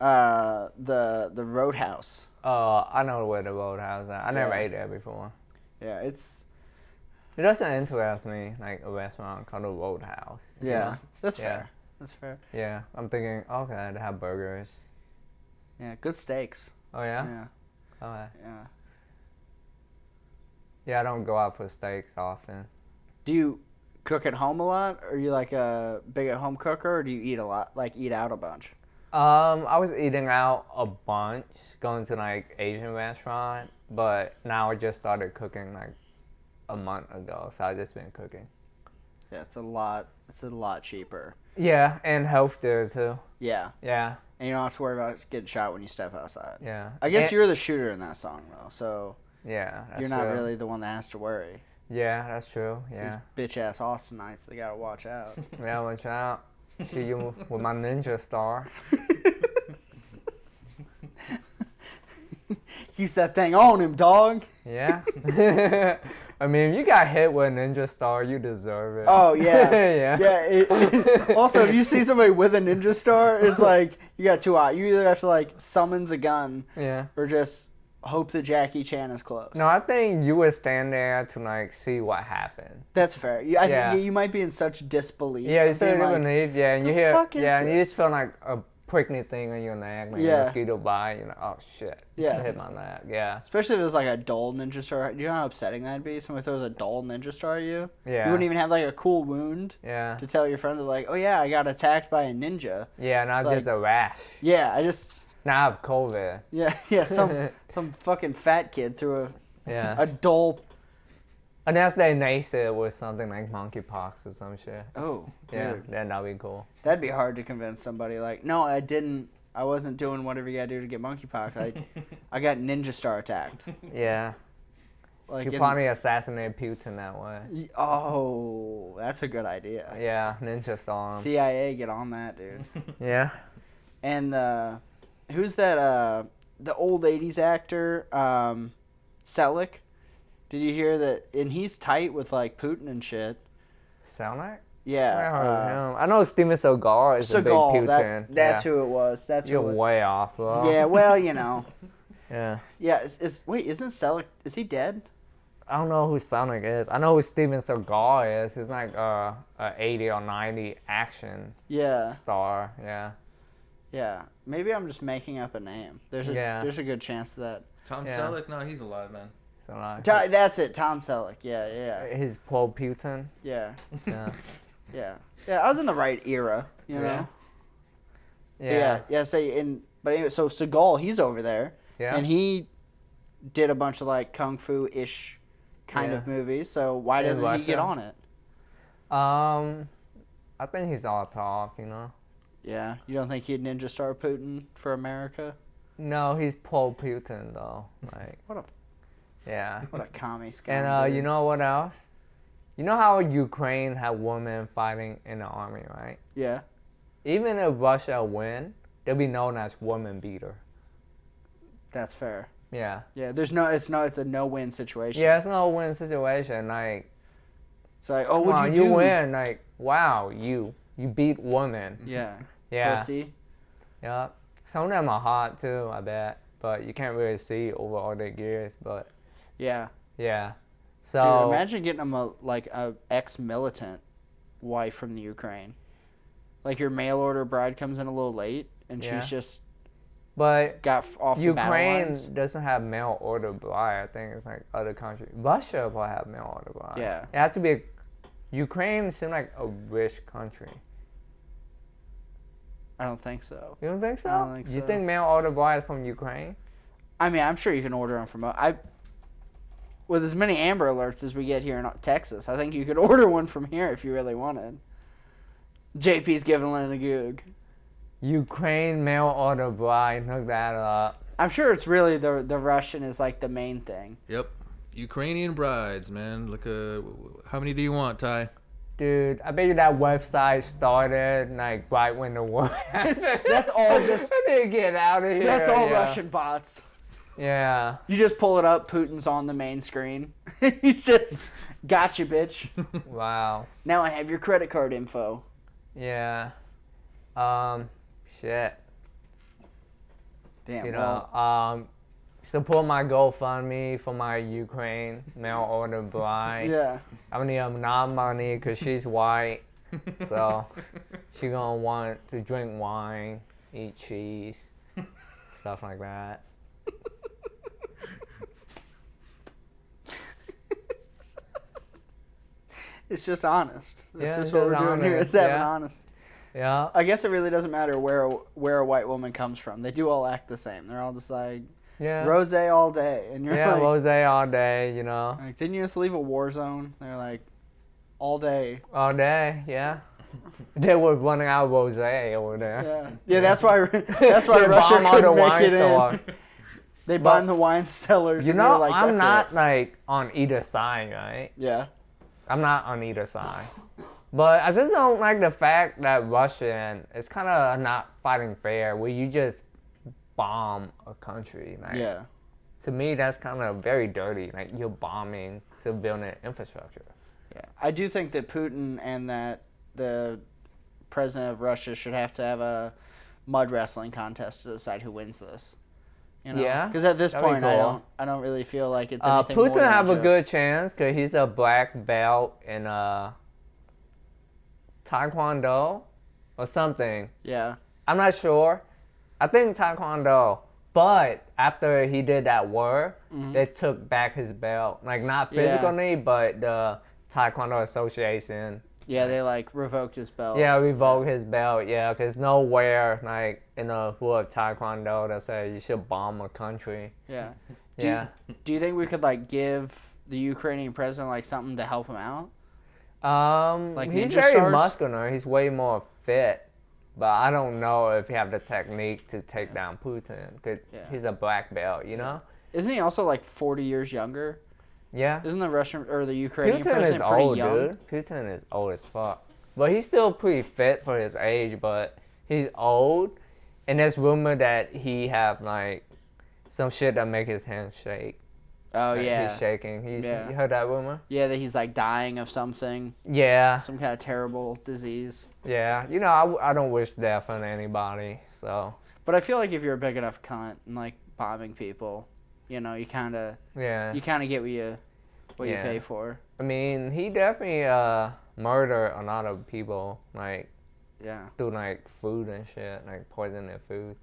the Roadhouse. Oh, I know where the Roadhouse is. I never Yeah. ate there before. Yeah, It doesn't interest me, like a restaurant called the Roadhouse. you yeah, know? that's Yeah. fair. That's fair. Yeah, I'm thinking, okay, they have burgers. Yeah, good steaks. Oh, yeah? Yeah, Okay. yeah. Yeah, I don't go out for steaks often. Do you cook at home a lot? Are you like a big at home cooker, or do you eat a lot, like eat out a bunch? I was eating out a bunch, going to like Asian restaurant, but now I just started cooking like a month ago, so I've just been cooking. Yeah, it's a lot. It's a lot cheaper. Yeah, and healthier too. Yeah, Yeah, and you don't have to worry about getting shot when you step outside. yeah. I guess And- you're the shooter in that song though, so Yeah, that's you're not true. really the one that has to worry. Yeah, that's true. Yeah. These bitch ass Austinites, they gotta watch out. Yeah, watch out. Shoot you with my ninja star. Use that thing on him, dog. Yeah. I mean, if you got hit with a ninja star, you deserve it. Oh yeah, Yeah. yeah. Also, if you see somebody with a ninja star, it's like you got two options. You either have to like summons a gun Yeah. or just hope that Jackie Chan is close. No, I think you would stand there to like see what happened. That's fair. I Yeah. think you might be in such disbelief. Yeah, you of still being like, believe. Yeah, and "The you hear. fuck is Yeah, and you this?" just feel like a prickly thing on your neck, like Yeah. a mosquito bite. You're like, oh shit. Yeah. It hit my neck. Yeah. Especially if it was like a dull ninja star. Do you know how upsetting that'd be? Somebody throws a dull ninja star at you. Yeah. You wouldn't even have like a cool wound Yeah. to tell your friends like, oh yeah, I got attacked by a ninja. Yeah, not It's just a rash. Yeah, I just Now I have COVID. yeah some fucking fat kid threw Yeah. a dull. Unless they nace it with something like monkeypox or some shit. Oh, dude, Yeah, then that'd be cool. that'd be hard to convince somebody. Like, no, I didn't. I wasn't doing whatever you gotta do to get monkeypox. I got ninja star attacked. Yeah. Like, You in- probably assassinate Putin that way. oh, that's a good idea. Yeah, ninja star. CIA, get on that, dude. Yeah. And who's that? The old '80s actor, Selleck. Did you hear that? And he's tight with like Putin and shit. Sound like? I Yeah. heard of him. I know Steven Seagal is a big Seagal. Putin. That's yeah. who it was. That's You're who. It was. way off, bro. Yeah. Well, you know. Yeah. Yeah. Wait, isn't Selleck? Is he dead? I don't know who Sonic is. I know who Steven Seagal is. He's like a 80 or 90 action Yeah. star. Yeah. Yeah. Maybe I'm just making up a name. There's a good chance that. Tom Yeah. Selleck? No, he's alive, man. So like, That's it. Tom Selleck. Yeah. Yeah. his Paul Putin. Yeah. Yeah. Yeah. Yeah. I was in the right era. You know. Yeah. Yeah. But anyway, so Seagal, he's over there. Yeah. And he did a bunch of like kung fu ish kind Yeah. of movies. So why In doesn't he get Russia? on it? I think he's all talk, you know. Yeah, you don't think he'd ninja star Putin for America? No, he's Paul Putin though. Like, What a yeah. what a commie scam. And dude. you know what else? You know how Ukraine had women fighting in the army, right? Yeah. even if Russia win, they'll be known as woman beater. That's fair. Yeah. Yeah, it's a no-win situation. Yeah, it's no win situation. Like, it's like, oh, what'd come on, you do? You win. Like, wow, you beat women. Yeah. Yeah. Pussy. Yeah. Some of them are hot too, I bet. But you can't really see over all their gears. But Yeah. yeah. So Dude, imagine getting a ex-militant wife from the Ukraine. Like your mail order bride comes in a little late, and Yeah. she's just but got off the battle Ukraine lines. doesn't have mail order bride. I think it's like other countries. Russia will have mail order bride. Yeah. It has to be. Ukraine seems like a rich country. I don't think so. You don't think so? I don't think You so. think mail order bride is from Ukraine? I mean, I'm sure you can order them from. With as many Amber Alerts as we get here in Texas, I think you could order one from here if you really wanted. JP's giving Lynn a goog. Ukraine mail order bride. Look that up. I'm sure it's really the Russian is like the main thing. Yep. Ukrainian brides, man. Look, how many do you want, Ty? Dude, I bet you that website started like right when the war happened. That's all just. I need to get out of here. That's all yeah. Russian bots. Yeah. You just pull it up. Putin's on the main screen. He's just gotcha, bitch. Wow. Now I have your credit card info. Yeah. Shit. Damn. You well, know, support my GoFundMe for my Ukraine mail order bride. yeah. I'm gonna need not money because she's white, so she gonna want to drink wine, eat cheese, stuff like that. It's just honest. That's Yeah, just it's what we're just doing here. honest, It's having yeah. honest. Yeah. I guess it really doesn't matter where a white woman comes from. They do all act the same. They're all just like Yeah. rosé all day, and you're Yeah, like, rosé all day, you know. like, didn't you just leave a war zone? They're like, all day. All day, yeah. They were running out of rosé over there. Yeah, yeah. That's why They Russia bomb all couldn't the make wine it in. store. They But- bomb the wine cellars. You and they know, were like, I'm "That's not it." like on either side, right? Yeah. I'm not on either side. But I just don't like the fact that Russian is kind of not fighting fair, where you just bomb a country. Like, Yeah. to me, that's kind of very dirty. Like, you're bombing civilian infrastructure. Yeah. I do think that Putin and that the president of Russia should have to have a mud wrestling contest to decide who wins this. You know? Yeah, Because at this that'd be point, cool. I don't really feel like it's anything more Putin than have a joke. good chance because he's a black belt in Taekwondo or something. Yeah. I'm not sure. I think Taekwondo. But after he did that war, they took back his belt. Like, not Yeah. physically, but the Taekwondo Association. Yeah, they like revoked his belt. Yeah, revoked his belt. Yeah, because nowhere, like, in the rule of Taekwondo, they say you should bomb a country. Yeah. Yeah. Do you think we could like give the Ukrainian president like something to help him out? Like He's ninja very stars? muscular. He's way more fit. But I don't know if he have the technique to take down Putin because Yeah. he's a black belt, you know? Isn't he also like 40 years younger? Yeah. Isn't the Russian or the Ukrainian Putin is president pretty old, young? dude. Putin is old as fuck. But he's still pretty fit for his age, but he's old. And there's rumor that he have, like, some shit that make his hands shake. Oh Like, yeah. He's shaking. Yeah. You heard that rumor? Yeah, that he's like dying of something, Yeah. some kind of terrible disease. Yeah. You know, I don't wish death on anybody, so. But I feel like if you're a big enough cunt and like bombing people, you know, you kind of Yeah. get what you Yeah. pay for. I mean, he definitely murdered a lot of people, like, Yeah. through, like, food and shit, like, poisoning their food.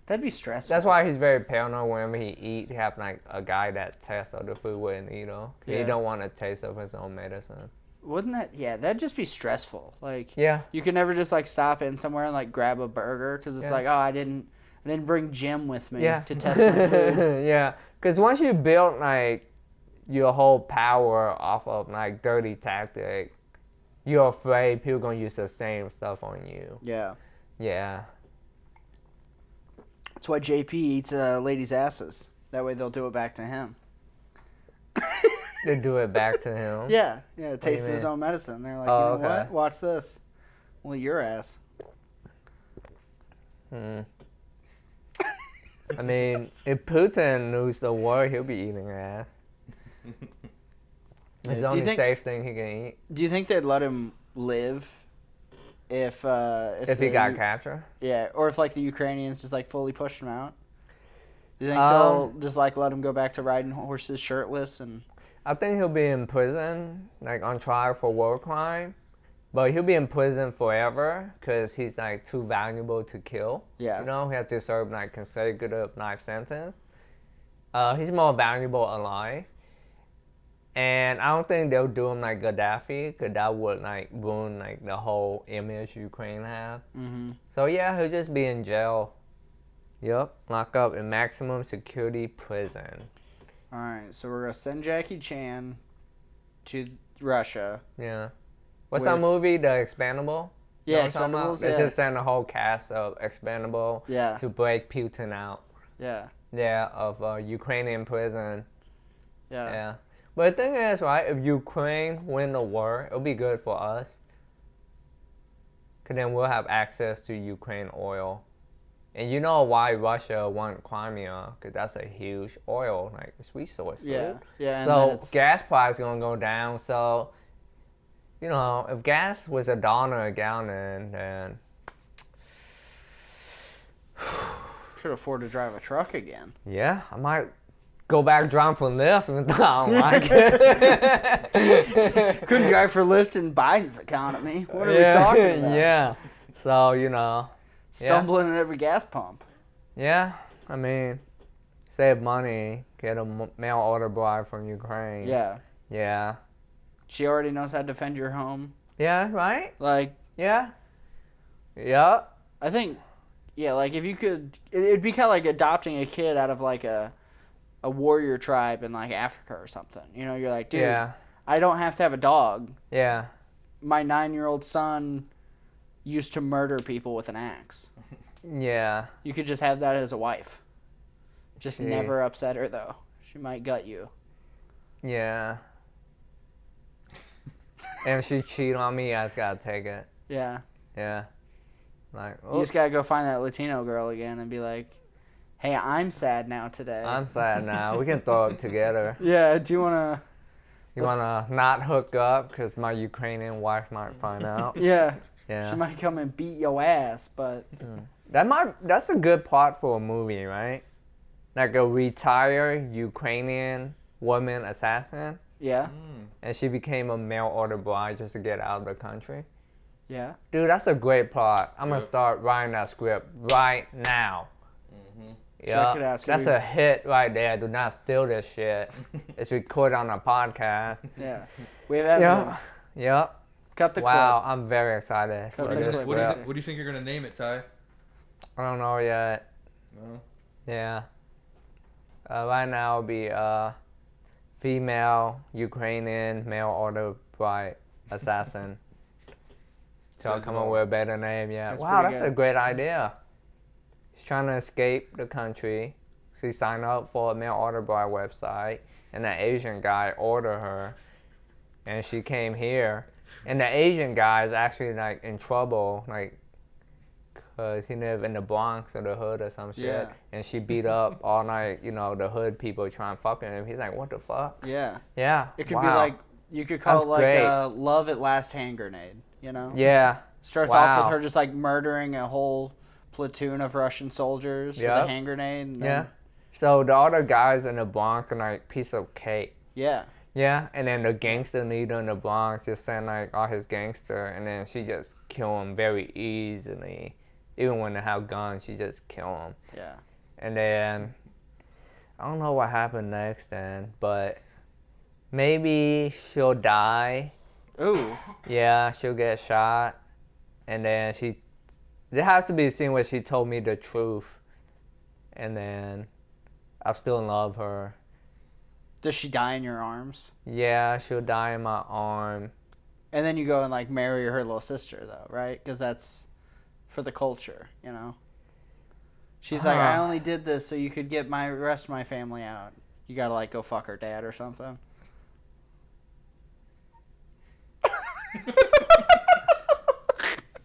That'd be stressful. That's why he's very paranoid whenever he eat. He have, like, a guy that tests of the food wouldn't eat, He Yeah. don't want to taste of his own medicine. Wouldn't that? Yeah, that'd just be stressful. Like Yeah. you could never just like stop in somewhere and like grab a burger because it's Yeah. like, oh, I didn't bring Jim with me Yeah. to test my food. Yeah. Because once you build, like, your whole power off of, like, dirty tactic, you're afraid people gonna use the same stuff on you. Yeah. Yeah. That's why JP eats ladies' asses. That way they'll do it back to him. They do it back to him. Yeah, yeah. Taste of his mean? own medicine. They're like, Oh, you know okay. what? Watch this. Well, your ass. I mean, if Putin loses the war, he'll be eating ass. It's the only safe thing he can eat. Do you think they'd let him live if he got captured? Yeah, or if like the Ukrainians just like fully pushed him out? Do you think they'll just like let him go back to riding horses shirtless and? I think he'll be in prison, like on trial for war crime, but he'll be in prison forever because he's like too valuable to kill. Yeah. You know, he has to serve like consecutive life sentence. He's more valuable alive. And I don't think they'll do him like Gaddafi, because that would like ruin like the whole image Ukraine has. Mm-hmm. So yeah, he'll just be in jail. Yep, lock up in maximum security prison. All right, so we're gonna send Jackie Chan to Russia. Yeah. What's that movie? The Expendable? Yeah, Expendables. Let's just send the whole cast of Expendable to break Putin out. Yeah. Yeah, of Ukrainian prison. Yeah. Yeah. But the thing is, right, if Ukraine win the war, it'll be good for us. Because then we'll have access to Ukraine oil. And you know why Russia want Crimea? Because that's a huge oil, like, resource. Yeah. Dude. Yeah. So gas price going to go down. So, you know, if gas was $1 a gallon, then... Could afford to drive a truck again. Yeah, I might go back drive for Lyft and I don't like it. Couldn't drive for Lyft in Biden's economy. What are we talking about? Yeah. So, you know. Stumbling at every gas pump. Yeah. I mean, save money, get a mail order bride from Ukraine. Yeah. Yeah. She already knows how to defend your home. Yeah, right? Like. Yeah. Yeah. I think, yeah, like if you could, it'd be kind of like adopting a kid out of like a warrior tribe in like Africa or something. You know, you're like, dude, I don't have to have a dog. Yeah. My 9-year-old son used to murder people with an axe. Yeah. You could just have that as a wife. Just never upset her though. She might gut you. Yeah. And if she cheat on me, I just gotta take it. Yeah. Yeah. Like, you just gotta go find that Latino girl again and be like, hey, I'm sad now today. I'm sad now. We can throw it together. Yeah, do you wanna... You wanna not hook up because my Ukrainian wife might find out? Yeah. Yeah. She might come and beat your ass, but... That's a good plot for a movie, right? Like a retired Ukrainian woman assassin. Yeah. And she became a mail order bride just to get out of the country. Yeah. Dude, that's a great plot. I'm going to start writing that script right now. Yeah, that's a hit right there. Do not steal this shit. It's recorded on a podcast. Yeah. We have evidence. Yeah. Cut the clip. Wow, I'm very excited. What do you think you're going to name it, Ty? I don't know yet. No? Yeah. Right now it'll be female Ukrainian mail order bride assassin. So I'll come up with a better name, yeah. Wow, that's a great idea. She's trying to escape the country. She signed up for a mail order bride website, and an Asian guy ordered her, and she came here. And the Asian guy is actually like in trouble, like, cause he live in the Bronx or the hood or some shit, and she beat up all night, you know, the hood people trying to fuck him. He's like, what the fuck? Yeah. Yeah. It could be like, you could call it like a love at last hand grenade, you know? Yeah. Starts off with her just like murdering a whole platoon of Russian soldiers with a hand grenade. And then... So the other guys in the Bronx are like piece of cake. Yeah. Yeah, and then the gangster leader in the Bronx just sent like all his gangster, and then she just kill him very easily. Even when they have guns, she just kill him. Yeah. And then I don't know what happened next then, but maybe she'll die. Ooh. Yeah, she'll get shot, and then there has to be a scene where she told me the truth, and then I still love her. Does she die in your arms? Yeah, she'll die in my arm. And then you go and like marry her little sister though, right? Because that's for the culture, you know? She's like, I only did this so you could get my rest of my family out. You gotta like go fuck her dad or something.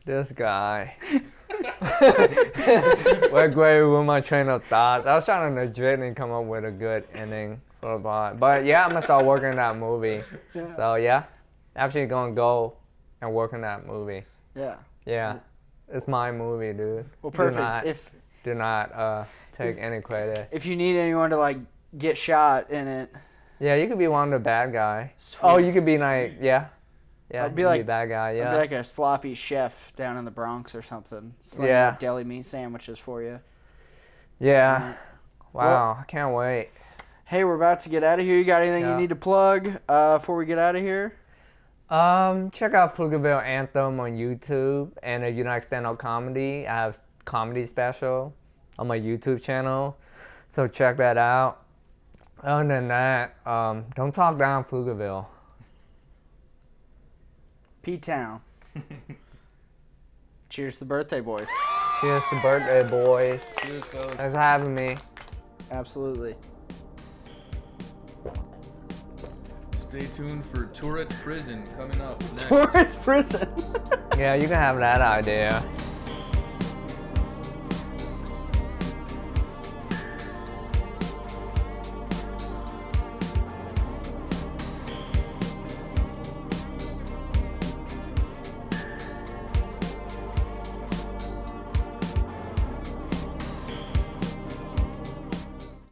This guy. What great with my train of thoughts. I was trying to legit and come up with a good ending for the pod. But yeah, I'm gonna start working on that movie. Yeah. So yeah, actually gonna go and work on that movie. Yeah. Yeah, it's my movie, dude. Well, perfect. Do not take any credit. If you need anyone to like get shot in it, Yeah, you could be one of the bad guy. sweet. Oh, you could be like, yeah. Yeah, I'd be you could like- bad guy, I'd yeah. be like a sloppy chef down in the Bronx or something. Slinging Yeah. up deli meat sandwiches for you. Yeah. Well- Wow, I can't wait. Hey, we're about to get out of here. You got anything Yeah. you need to plug before we get out of here? Check out Pflugerville Anthem on YouTube and a United Stand-Up Comedy. I have comedy special on my YouTube channel, so check that out. Other than that, don't talk down Pflugerville. P-Town. Cheers to the birthday boys. Cheers to birthday, boys. Cheers, fellas. Thanks for having me. Absolutely. Stay tuned for Tourette's Prison coming up next. Tourette prison. Yeah, you can have that idea.